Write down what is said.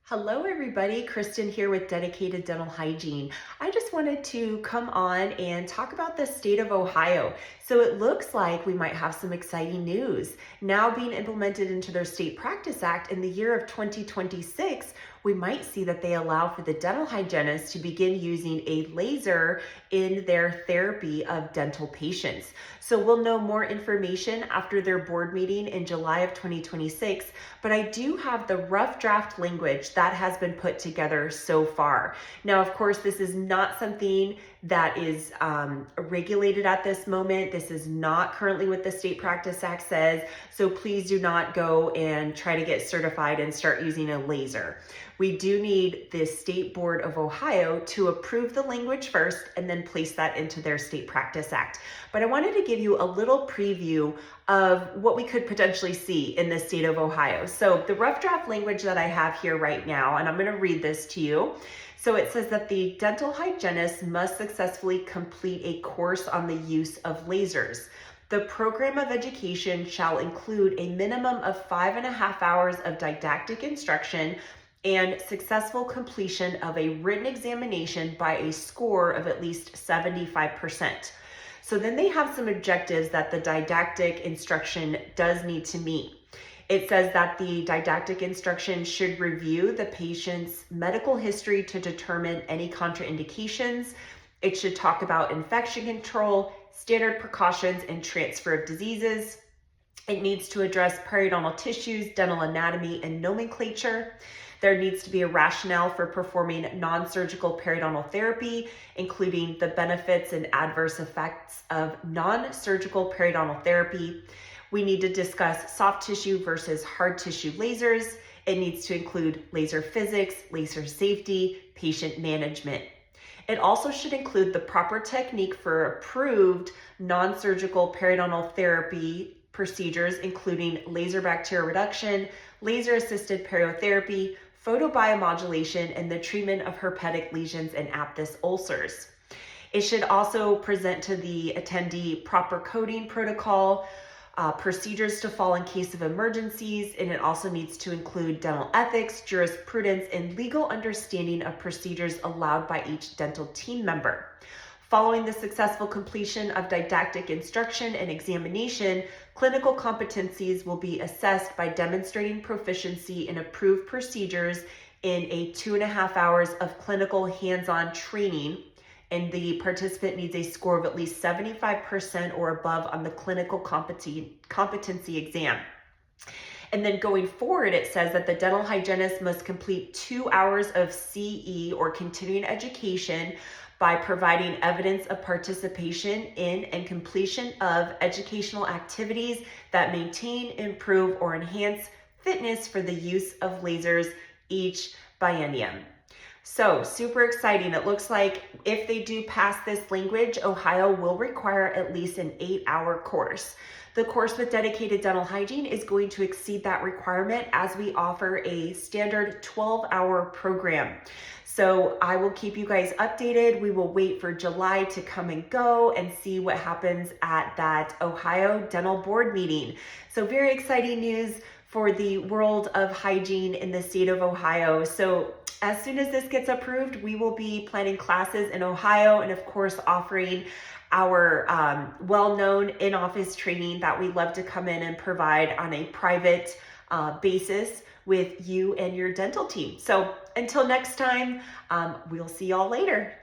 Hello everybody, Kristin here with Dedicated Dental Hygiene. I just wanted to come on and talk about the state of Ohio. So it looks like we might have some exciting news. Now being implemented into their State Practice Act in the year of 2026, we might see that they allow for the dental hygienists to begin using a laser in their therapy of dental patients. So we'll know more information after their board meeting in July of 2026, but I do have the rough draft language that has been put together so far. Now, of course, this is not something that is regulated at this moment. This is not currently what the State Practice Act says, so please do not go and try to get certified and start using a laser. We do need the State Board of Ohio to approve the language first and then place that into their State Practice Act. But I wanted to give you a little preview of what we could potentially see in the state of Ohio. So the rough draft language that I have here right now, and I'm going to read this to you. So it says that the dental hygienist must successfully complete a course on the use of lasers. The program of education shall include a minimum of 5.5 hours of didactic instruction and successful completion of a written examination by a score of at least 75%. So then they have some objectives that the didactic instruction does need to meet. It says that the didactic instruction should review the patient's medical history to determine any contraindications. It should talk about infection control, standard precautions, and transfer of diseases. It needs to address periodontal tissues, dental anatomy, and nomenclature. There needs to be a rationale for performing non-surgical periodontal therapy, including the benefits and adverse effects of non-surgical periodontal therapy. We need to discuss soft tissue versus hard tissue lasers. It needs to include laser physics, laser safety, patient management. It also should include the proper technique for approved non-surgical periodontal therapy procedures, including laser bacterial reduction, laser-assisted periotherapy, photobiomodulation, and the treatment of herpetic lesions and aphthous ulcers. It should also present to the attendee proper coding protocol, procedures to follow in case of emergencies, and it also needs to include dental ethics, jurisprudence, and legal understanding of procedures allowed by each dental team member. Following the successful completion of didactic instruction and examination, clinical competencies will be assessed by demonstrating proficiency in approved procedures in a 2.5 hours of clinical hands-on training, and the participant needs a score of at least 75% or above on the clinical competency exam. And then going forward, it says that the dental hygienist must complete 2 hours of CE or continuing education by providing evidence of participation in and completion of educational activities that maintain, improve, or enhance fitness for the use of lasers each biennium. So super exciting. It looks like if they do pass this language, Ohio will require at least an 8-hour course. The course with Dedicated Dental Hygiene is going to exceed that requirement as we offer a standard 12-hour program. So I will keep you guys updated. We will wait for July to come and go and see what happens at that Ohio Dental Board meeting. So very exciting news for the world of hygiene in the state of Ohio. So as soon as this gets approved, we will be planning classes in Ohio and of course offering our well-known in-office training that we love to come in and provide on a private basis with you and your dental team. So until next time, we'll see y'all later.